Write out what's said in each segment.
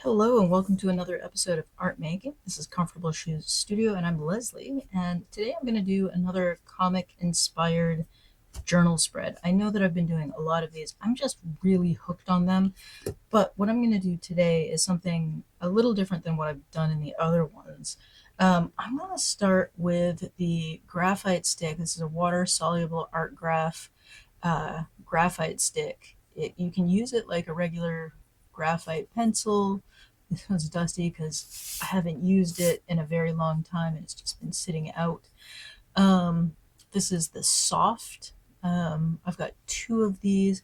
Hello and welcome to another episode of Art Making. This is Comfortable Shoes Studio and I'm Leslie, and today I'm going to do another comic inspired journal spread. I know that I've been doing a lot of these. I'm just really hooked on them, but what I'm going to do today is something a little different than what I've done in the other ones. I'm going to start with the graphite stick. This is a water soluble art graphite stick. You can use it like a regular graphite pencil. This one's dusty because I haven't used it in a very long time and it's just been sitting out. This is the soft. I've got two of these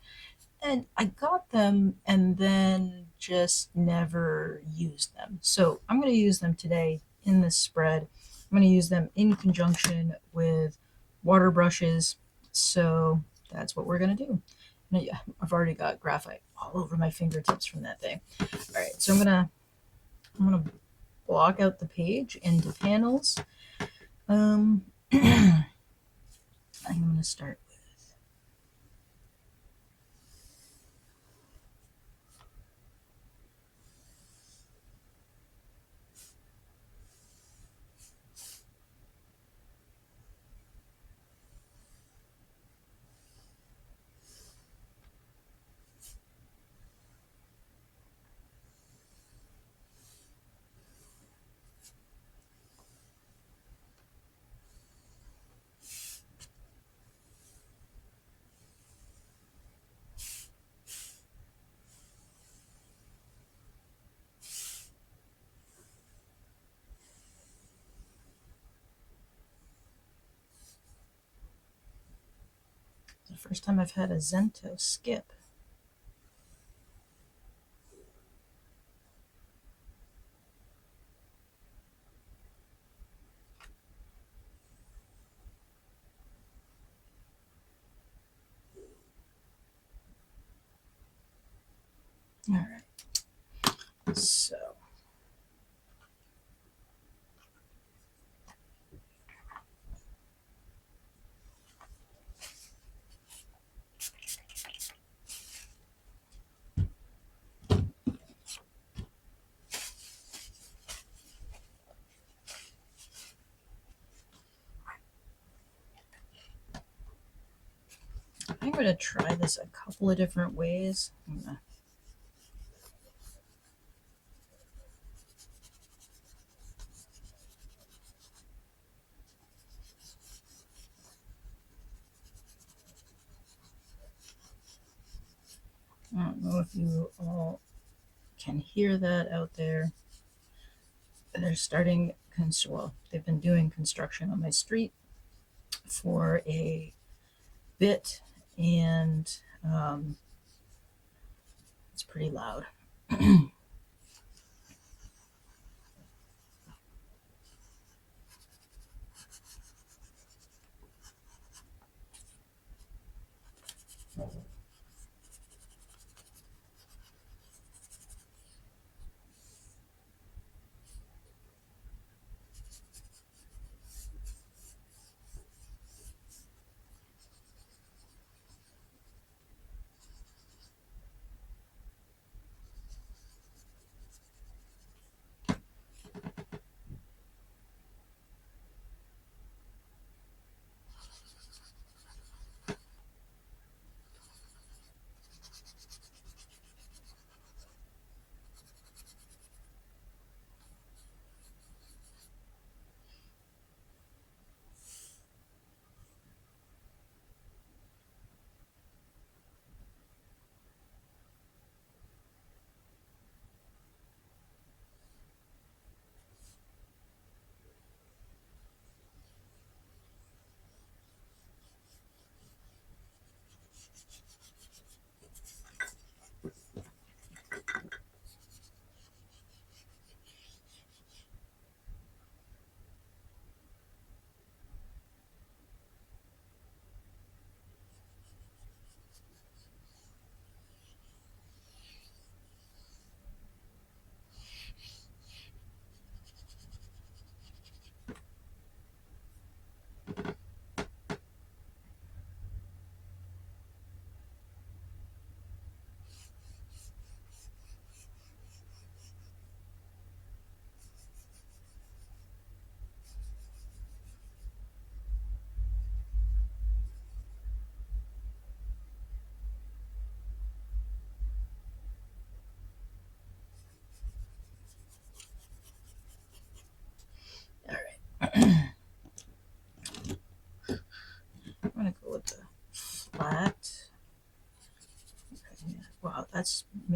and I got them and then just never used them. So I'm going to use them today in this spread. I'm going to use them in conjunction with water brushes. So that's what we're going to do. Now, yeah, I've already got graphite all over my fingertips from that thing. All right, so I'm gonna block out the page into panels. I'm gonna start. The first time I've had a Zento skip. All right, so I'm going to try this a couple of different ways. I don't know if you all can hear that out there. They're starting, well, they've been doing construction on my street for a bit, and it's pretty loud.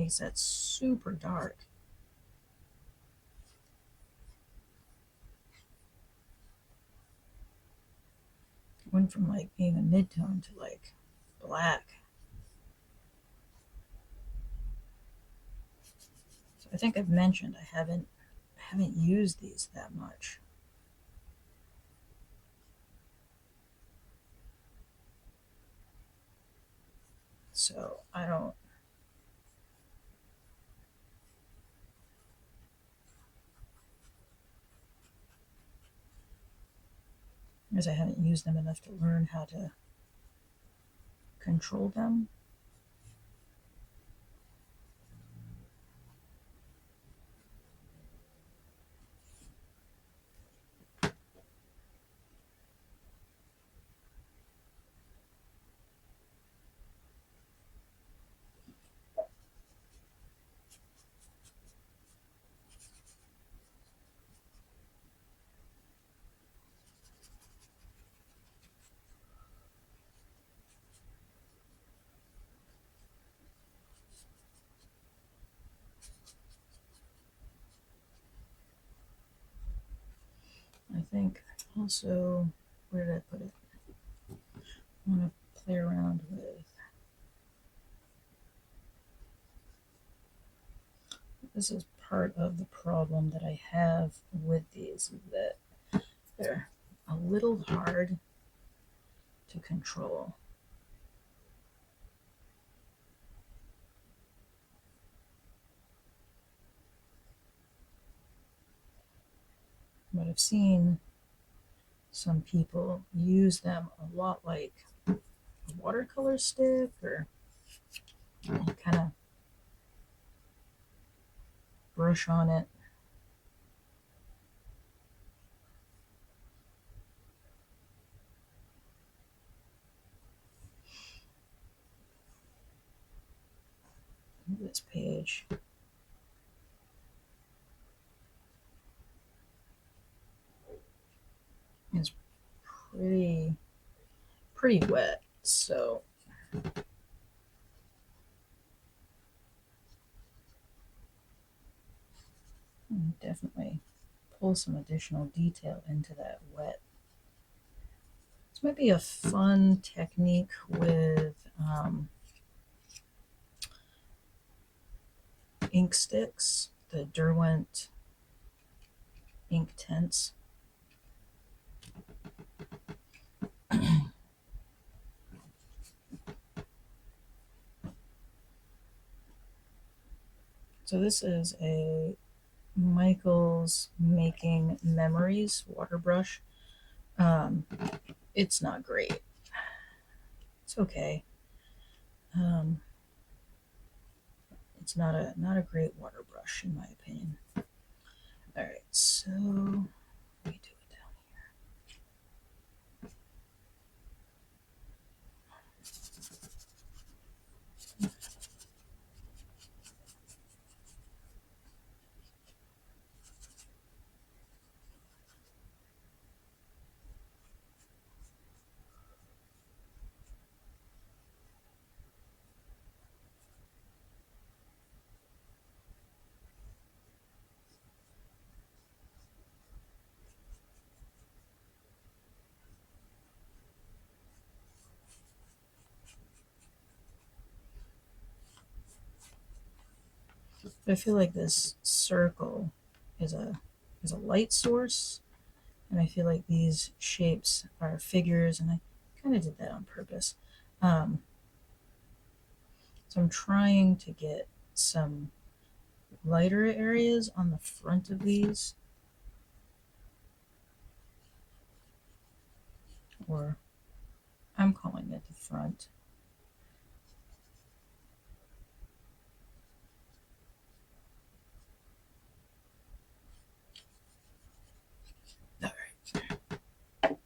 makes that super dark. It went from like being a mid-tone to like black. So I think I've mentioned I haven't used these that much. So I don't, because I haven't used them enough to learn how to control them. I think also, where did I put it? I want to play around with. This is part of the problem that I have with these, that they're a little hard to control. But I've seen some people use them a lot like a watercolor stick, or kind of brush on it. This page is pretty wet, so definitely pull some additional detail into that wet. This might be a fun technique with ink sticks, the Derwent ink tints. So this is a Michael's Making Memories water brush. It's not great. It's okay. It's not a great water brush in my opinion. All right, so let me do it down here. But I feel like this circle is a light source, and I feel like these shapes are figures, and I kind of did that on purpose. So I'm trying to get some lighter areas on the front of these, or I'm calling it the front. All right.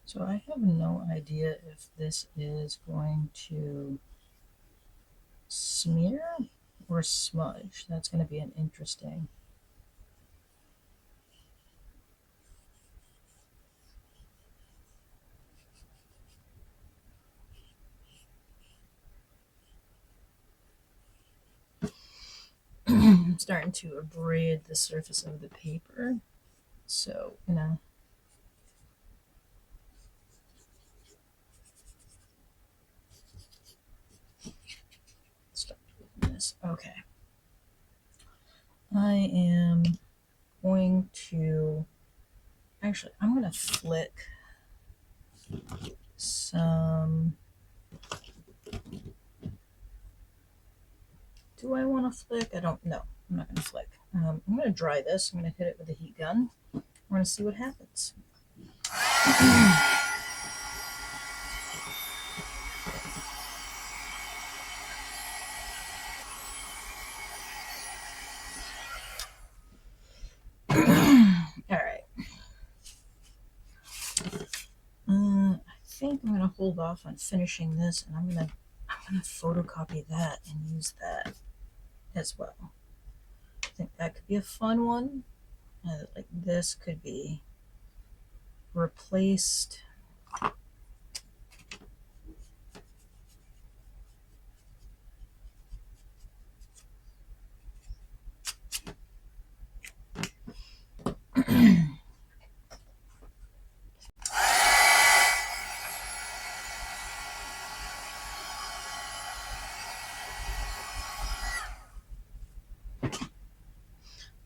So I have no idea if this is going to smear or smudge. That's going to be an interesting. I'm starting to abrade the surface of the paper. So, start doing this. Okay. I am going to, actually, I'm going to flick some, do I want to flick? I don't know. I'm not going to flick. I'm going to dry this. I'm going to hit it with a heat gun. We're going to see what happens. All right. I think I'm gonna hold off on finishing this, and I'm gonna photocopy that and use that as well. I think that could be a fun one. Like this could be replaced.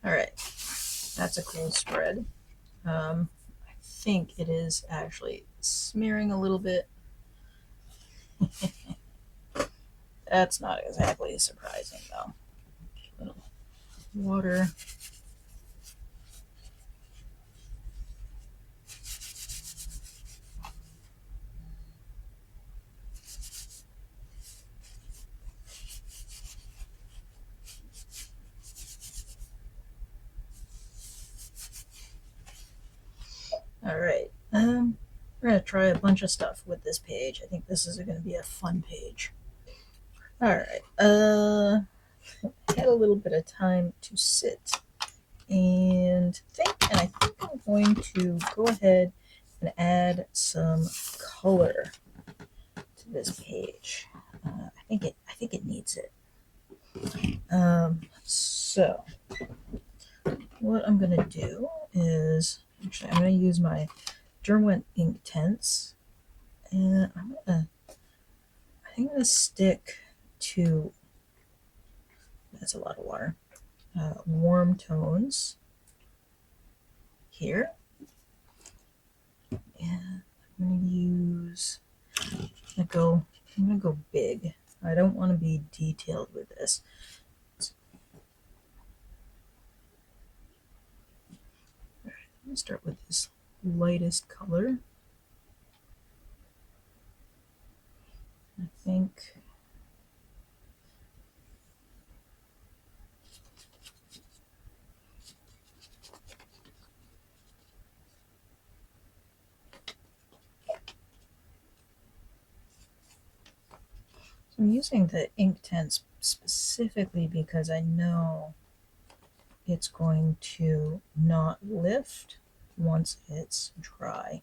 All right, that's a cool spread. I think it is actually smearing a little bit. That's not exactly surprising though. A little water. All right. We're gonna try a bunch of stuff with this page. I think this is going to be a fun page. All right. Had a little bit of time to sit and think, and I think I'm going to go ahead and add some color to this page. I think it needs it. So what I'm gonna do is actually I'm gonna use my Derwent Inktense, and I think I'm gonna stick to, that's a lot of water, warm tones here. And I'm gonna use, I'm gonna go big. I don't want to be detailed with this. All right, I'm gonna start with this lightest color. I think I'm using the Inktense specifically because I know it's going to not lift once it's dry.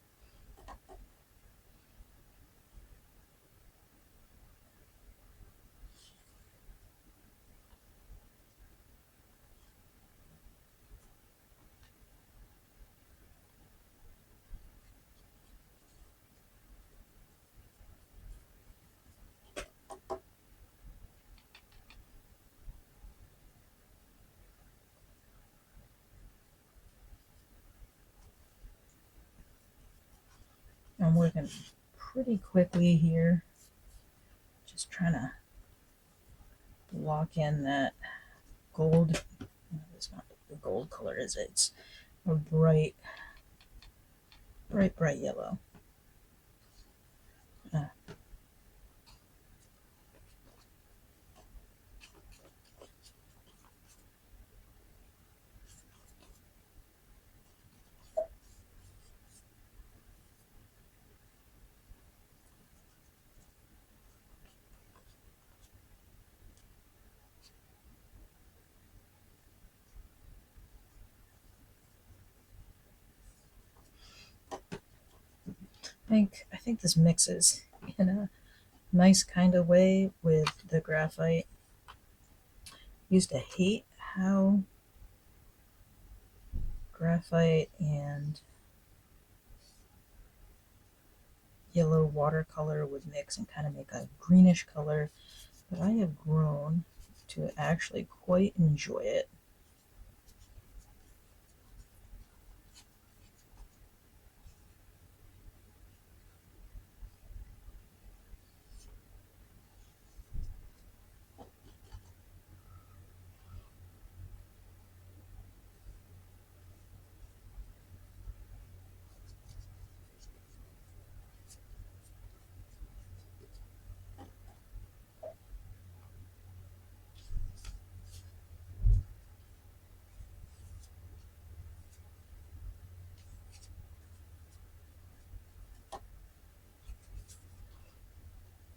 I'm working pretty quickly here, just trying to lock in that gold. It's not the gold color, is it? It's a bright yellow. I think this mixes in a nice kind of way with the graphite. Used to hate how graphite and yellow watercolor would mix and kind of make a greenish color, but I have grown to actually quite enjoy it.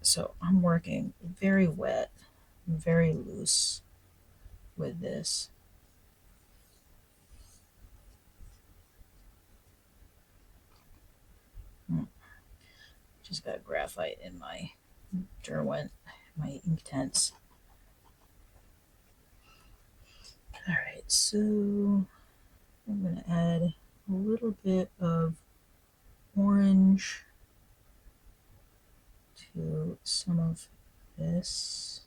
So I'm working very wet, very loose with this. Just got graphite in my Derwent, my Inktense. Alright, so I'm going to add a little bit of orange to some of this.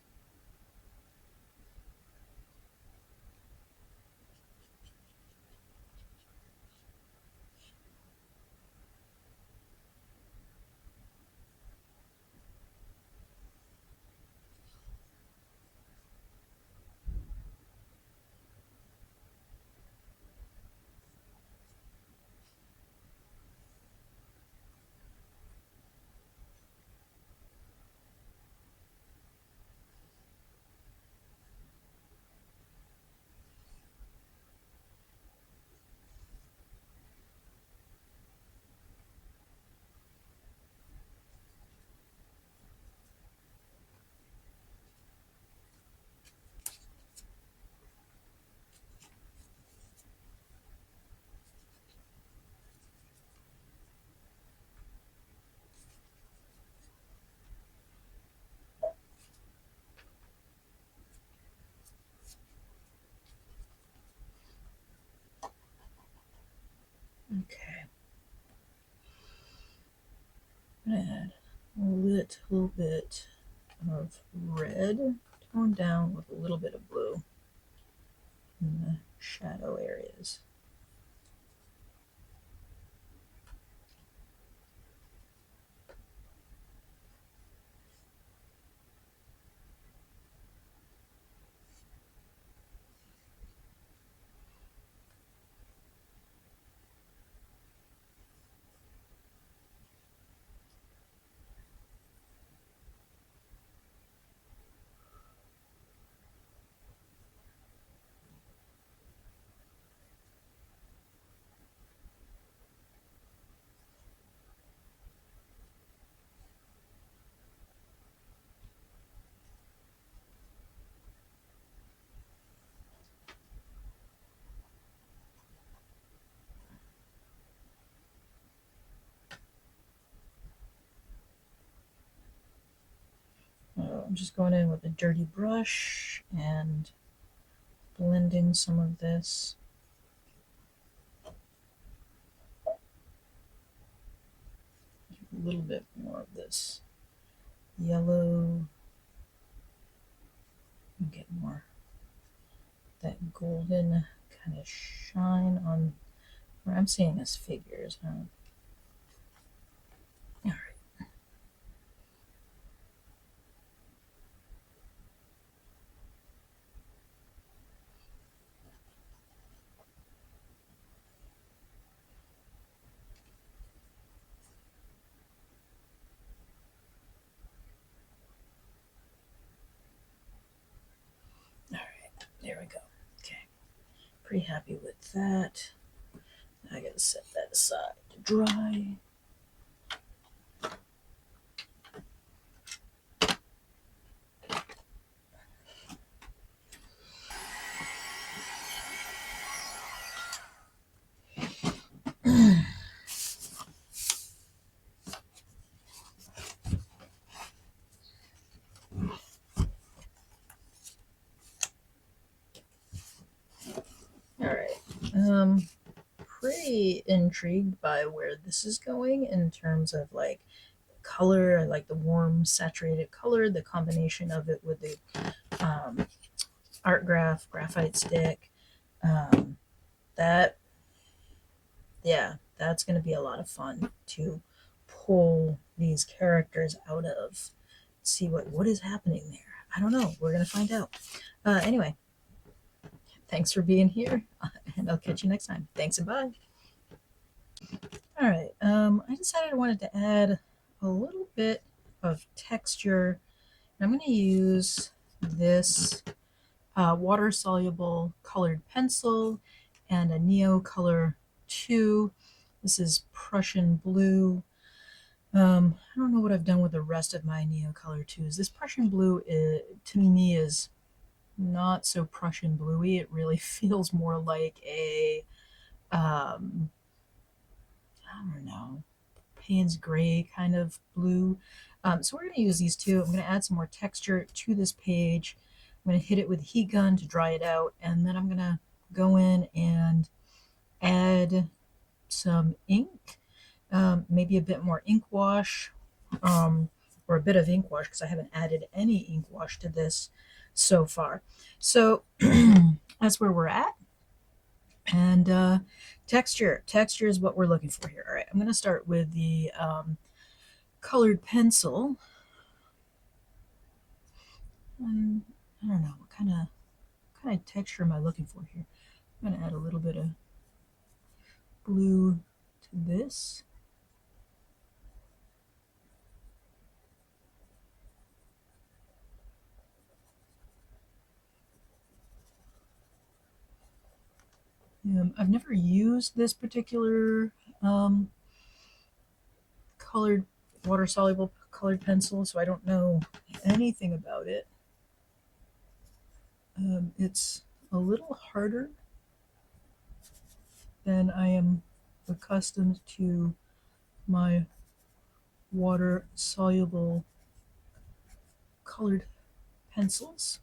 Okay. I'm going to add a little bit of red toned down with a little bit of blue in the shadow areas. I'm just going in with a dirty brush and blending some of this. A little bit more of this yellow. And get more that golden kind of shine on where I'm seeing as figures. Huh? All right. All right. There we go. Okay. Pretty happy with that. I gotta set that aside to dry. Pretty intrigued by where this is going in terms of like color. I like the warm, saturated color, the combination of it with the um, graphite stick. Um, that, yeah, that's going to be a lot of fun to pull these characters out of. See what is happening there. I don't know. We're gonna find out. Anyway, thanks for being here, and I'll catch you next time. Thanks and bye. All right. I decided I wanted to add a little bit of texture. I'm going to use this water soluble colored pencil and a Neo Color 2. This is Prussian blue. I don't know what I've done with the rest of my Neo Color 2s. This Prussian blue to me is not so Prussian bluey. It really feels more like a I don't know, Payne's gray kind of blue. So we're going to use these two. I'm going to add some more texture to this page. I'm going to hit it with a heat gun to dry it out, and then I'm going to go in and add some ink, maybe a bit more ink wash, or a bit of ink wash because I haven't added any ink wash to this so far. So that's where we're at. And texture is what we're looking for here. All right, I'm going to start with the colored pencil. And I don't know what kind of texture am I looking for here. I'm going to add a little bit of blue to this. I've never used this particular colored water soluble colored pencil, so I don't know anything about it. It's a little harder than I am accustomed to my water soluble colored pencils.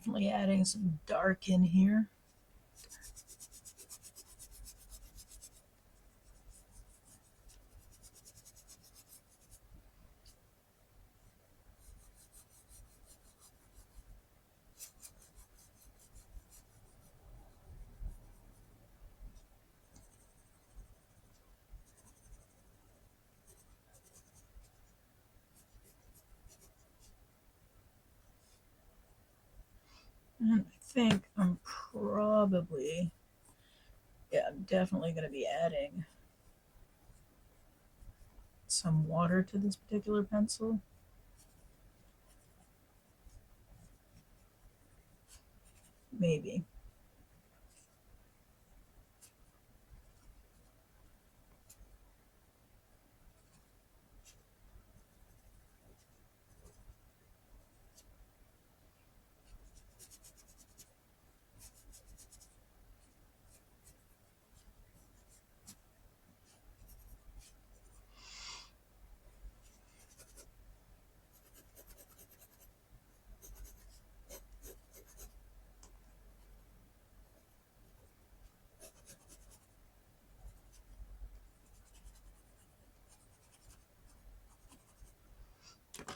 Definitely adding some dark in here. And I think I'm probably, yeah, I'm definitely going to be adding some water to this particular pencil. Maybe.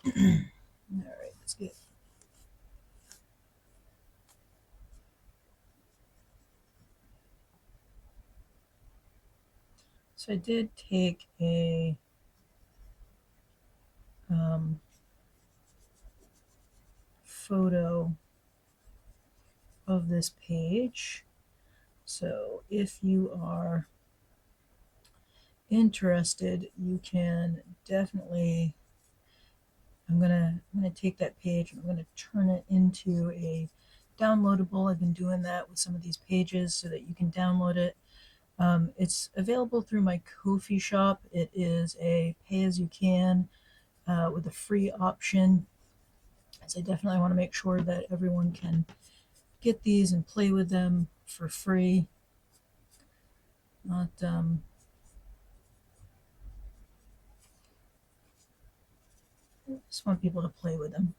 All right, let's get. So I did take a photo of this page. So if you are interested, you can definitely. I'm gonna take that page and I'm gonna turn it into a downloadable. I've been doing that with some of these pages so that you can download it. It's available through my Ko-fi shop. It is a pay as you can with a free option. So I definitely want to make sure that everyone can get these and play with them for free. Not just want people to play with them.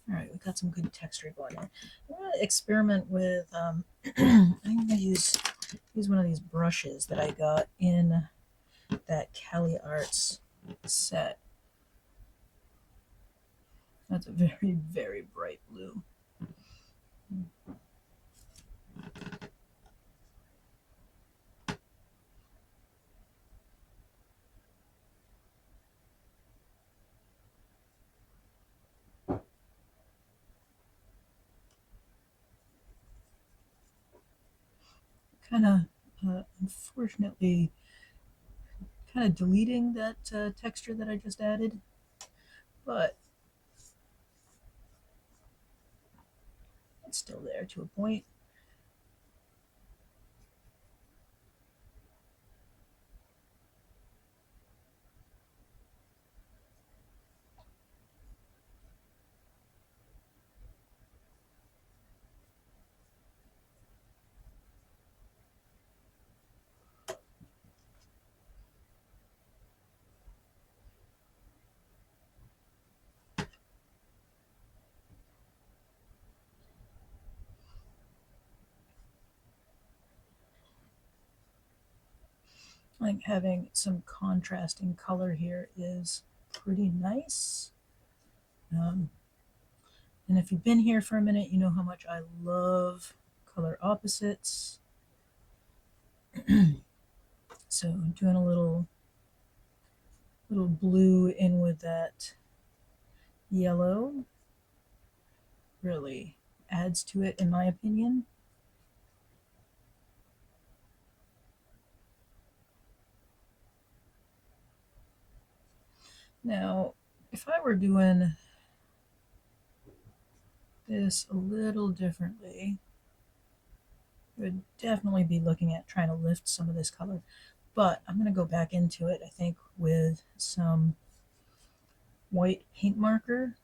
All right, we got some good texture going on. I'm gonna experiment with. I'm gonna use one of these brushes that I got in that Cali Arts set. That's a very, very bright blue. Kind of, unfortunately, kind of deleting that texture that I just added, but it's still there to a point. I think having some contrasting color here is pretty nice. And if you've been here for a minute, you know how much I love color opposites. So I'm doing a little blue in with that yellow. Really adds to it, in my opinion. Now, if I were doing this a little differently, I would definitely be looking at trying to lift some of this color. But I'm going to go back into it, I think, with some white paint marker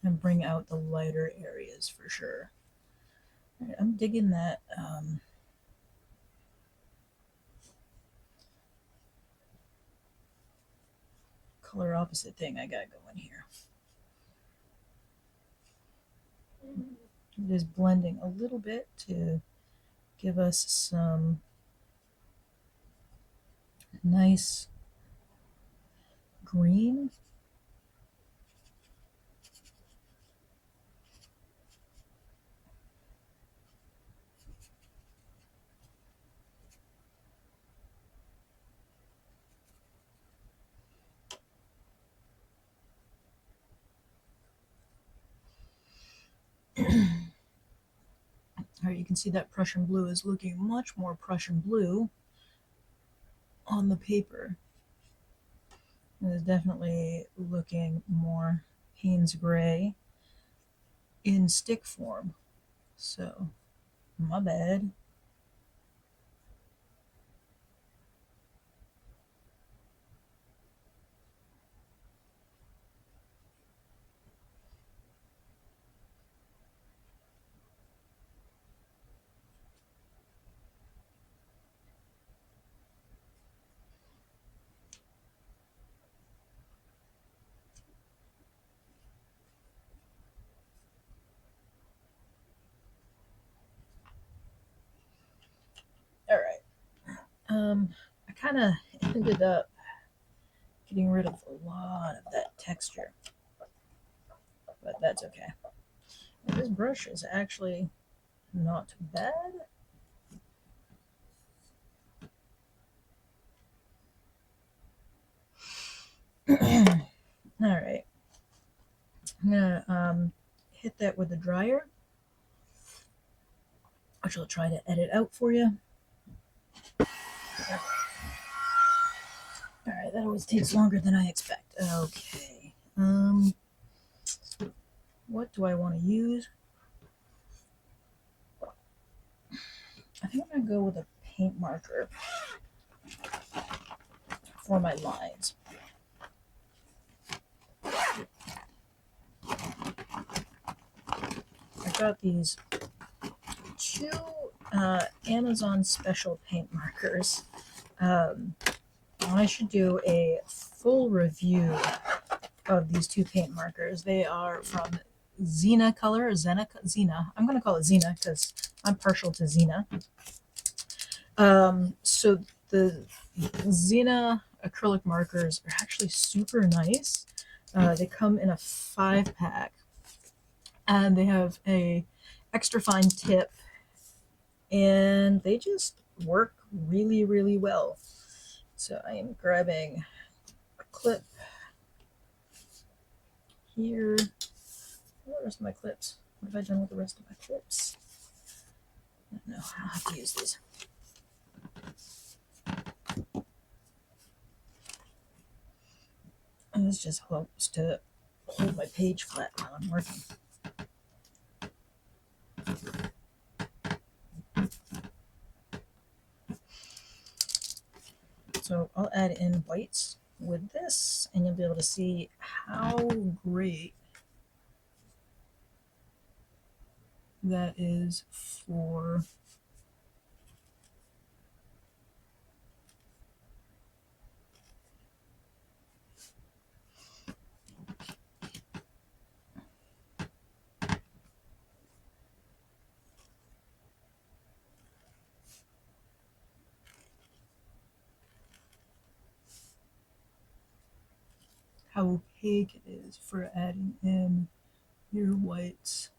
and bring out the lighter areas for sure. Right, I'm digging that color opposite thing I got going here. It is blending a little bit to give us some nice green. All right, you can see that Prussian blue is looking much more Prussian blue on the paper. It is definitely looking more Payne's gray in stick form. So, my bad. All right. I kind of ended up getting rid of a lot of that texture, but that's okay. This brush is actually not bad. All right. I'm gonna hit that with the dryer, which I'll try to edit out for you. All right, that always takes longer than I expect. Okay. What do I want to use? I think I'm gonna go with a paint marker for my lines. got these two Amazon special paint markers. I should do a full review of these two paint markers. They are from Xena Color, Xena. I'm going to call it Xena because I'm partial to Xena. So the Xena acrylic markers are actually super nice. They come in a 5-pack, and they have a extra fine tip, and they just work really, really well. So I am grabbing a clip here. What are the rest of my clips? What have I done with the rest of my clips? No, I'll have to use these. And this just helps to hold my page flat while I'm working. So I'll add in whites with this, and you'll be able to see how great that is for how opaque it is for adding in your whites.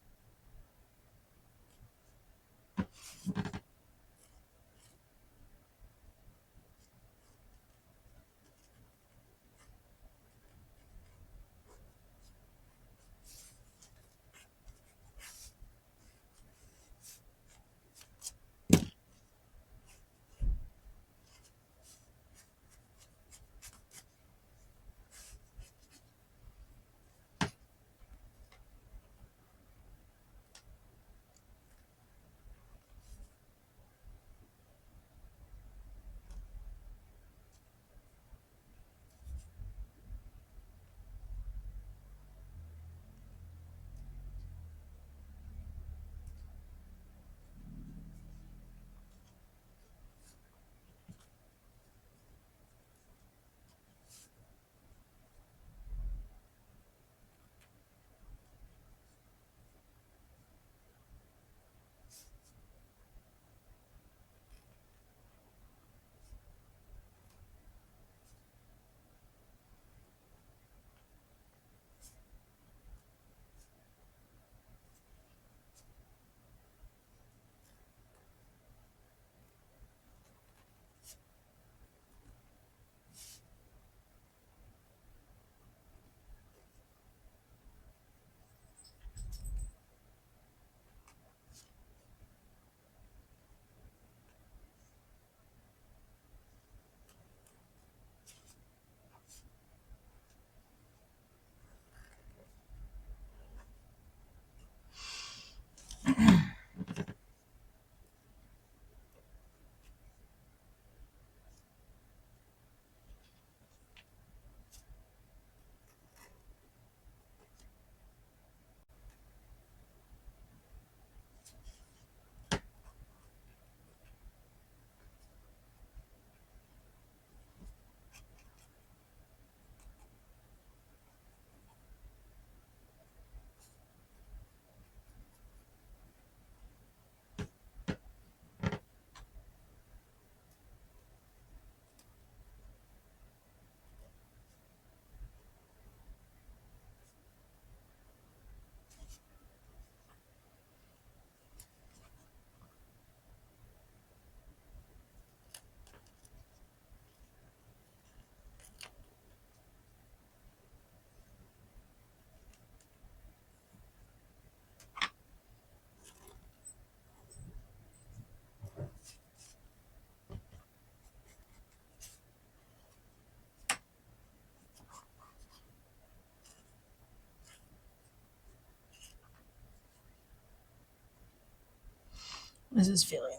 This is feeling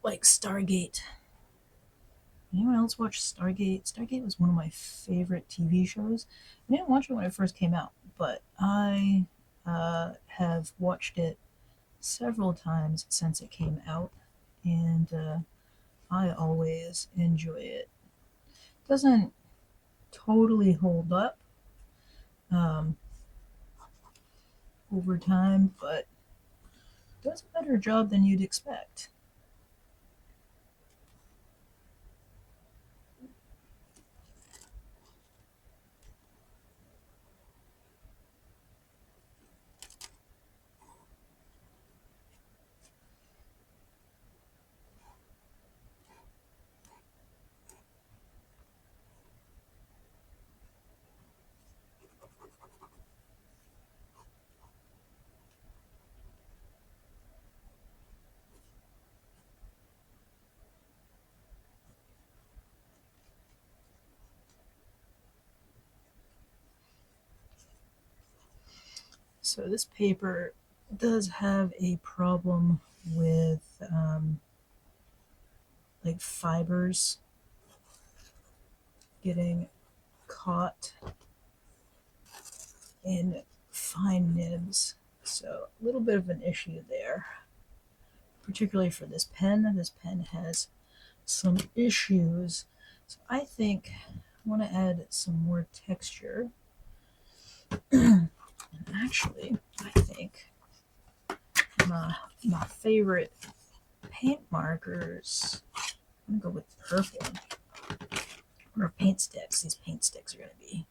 like Stargate. Anyone else watch Stargate? Stargate was one of my favorite TV shows. I didn't watch it when it first came out, but I have watched it several times since it came out, and I always enjoy it. Doesn't totally hold up um, over time, but does a better job than you'd expect. So this paper does have a problem with like fibers getting caught in fine nibs. So a little bit of an issue there, particularly for this pen. This pen has some issues. So I think I want to add some more texture. And actually, I think my favorite paint markers, I'm gonna go with purple. Or paint sticks. These paint sticks are gonna be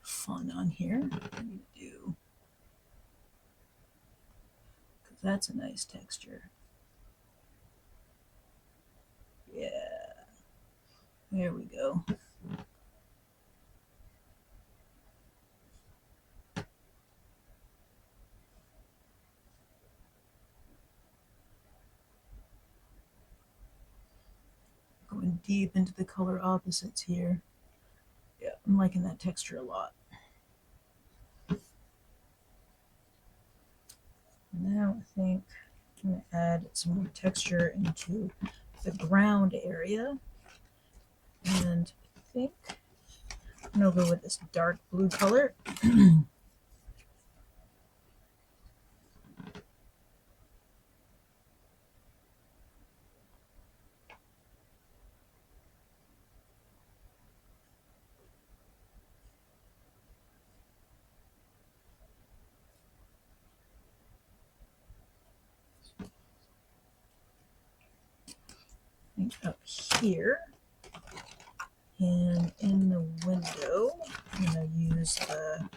fun on here. What do you do? Because that's a nice texture. Yeah, there we go. Going deep into the color opposites here. Yeah, I'm liking that texture a lot. Now I think I'm going to add some more texture into the ground area. And I think I'm going to go with this dark blue color. Up here, and in the window I'm going to use the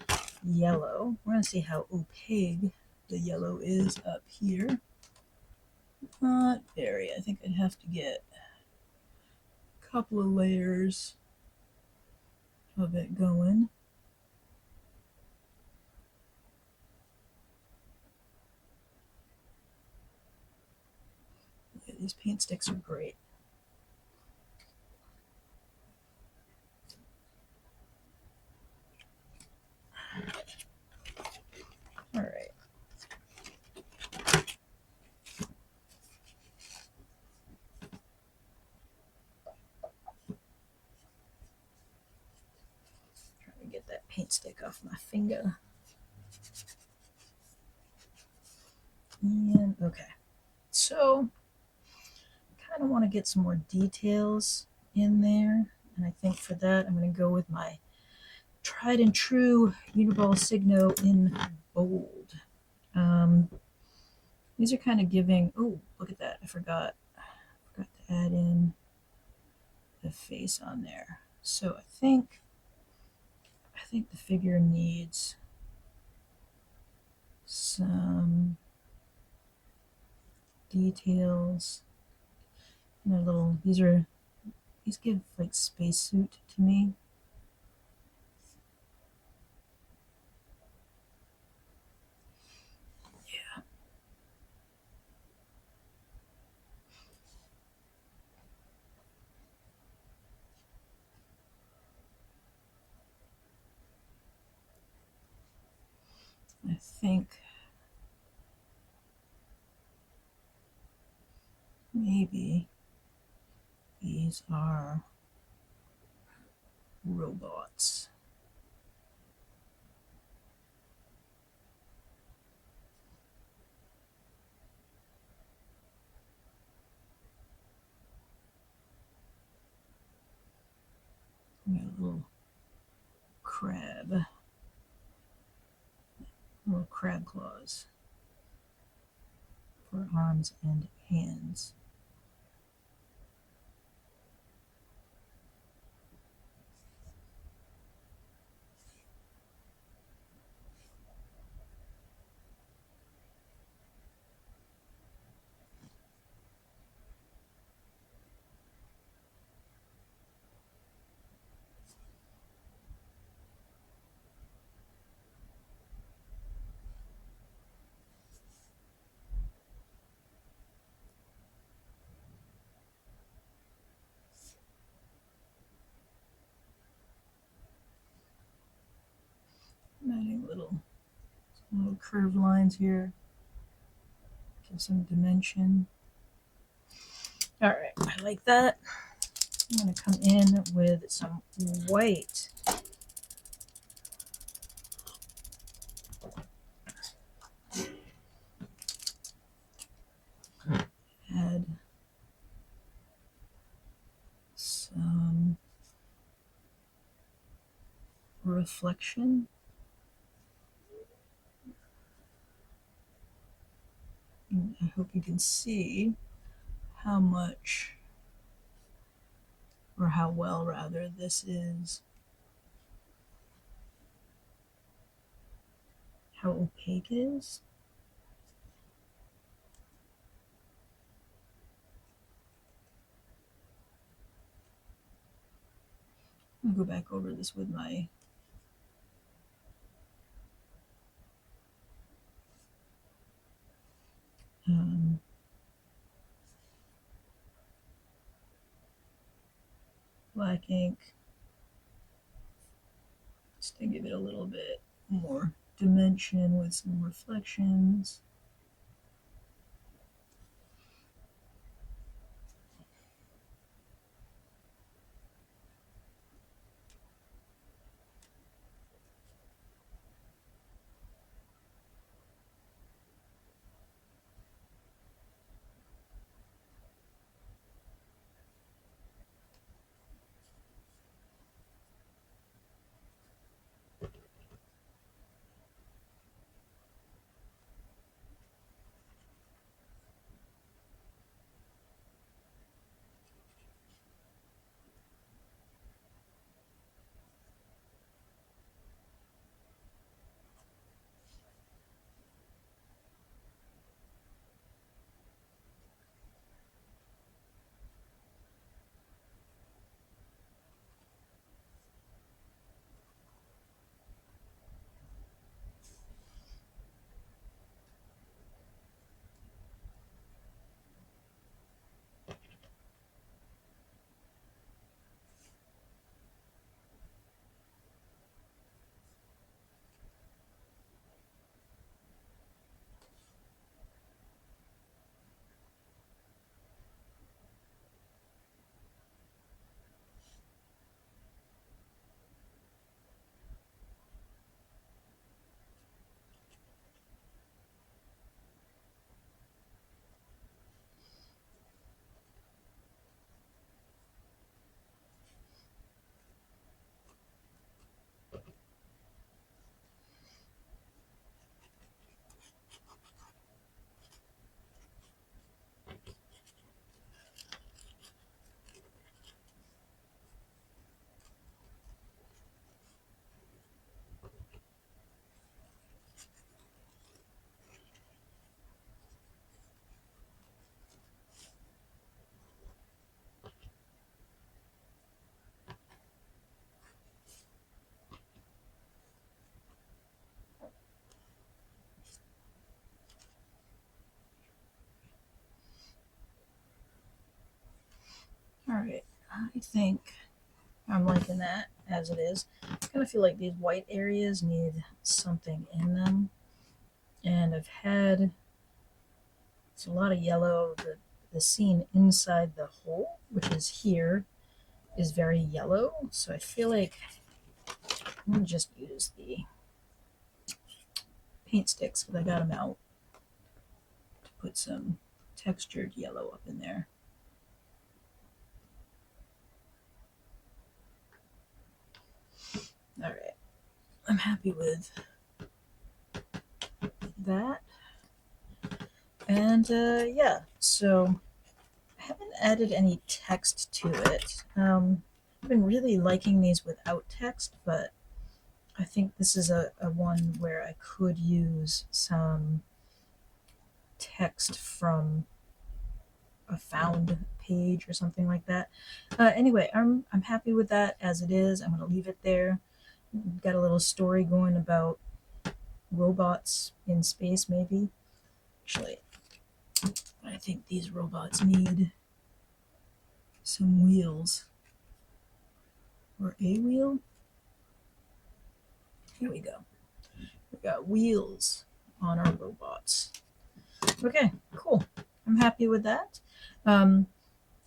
yellow. We're going to see how opaque the yellow is up here. Not very. I think I'd have to get a couple of layers of it going. Yeah, these paint sticks are great. All right. Trying to get that paint stick off my finger. And okay. So kind of want to get some more details in there. And I think for that, I'm going to go with my tried and true Uniball Signo in bold. These are kind of giving, oh, look at that. I forgot to add in the face on there. So I think the figure needs some details. And a little, these give like spacesuit to me. Yeah. I think maybe these are robots. got a little crab, little crab claws for arms and hands. I'm adding little curved lines here, give some dimension. All right, I like that. I'm going to come in with some white. Add some reflection. And I hope you can see how much, or how well rather, this is, how opaque it is. I'll go back over this with my black ink, just to give it a little bit more dimension with some reflections. All right, I think I'm liking that as it is. I kind of feel like these white areas need something in them. And I've had, it's a lot of yellow. The scene inside the hole, which is here, is very yellow. So I feel like I'm going to just use the paint sticks because I got them out to put some textured yellow up in there. All right, I'm happy with that. And yeah, so I haven't added any text to it. I've been really liking these without text, but I think this is a one where I could use some text from a found page or something like that. Anyway, I'm happy with that as it is. I'm going to leave it there. Got a little story going about robots in space, maybe. Actually, I think these robots need some wheels. Or a wheel? Here we go. We got wheels on our robots. Okay, cool. I'm happy with that. Um,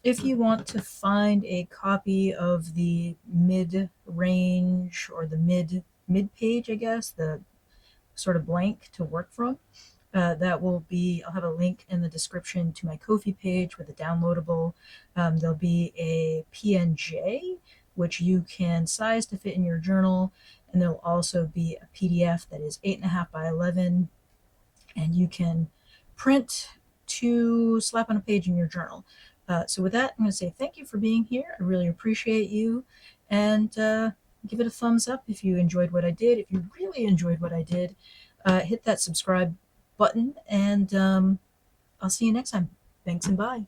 if you want to find a copy of the mid range or the mid page, I guess, the sort of blank to work from, that will be, I'll have a link in the description to my Ko-fi page with a downloadable. There'll be a PNG, which you can size to fit in your journal. And there'll also be a PDF that is 8.5 by 11, and you can print to slap on a page in your journal. So with that, I'm going to say thank you for being here. I really appreciate you. And give it a thumbs up if you enjoyed what I did. If you really enjoyed what I did, hit that subscribe button, and I'll see you next time. Thanks and bye.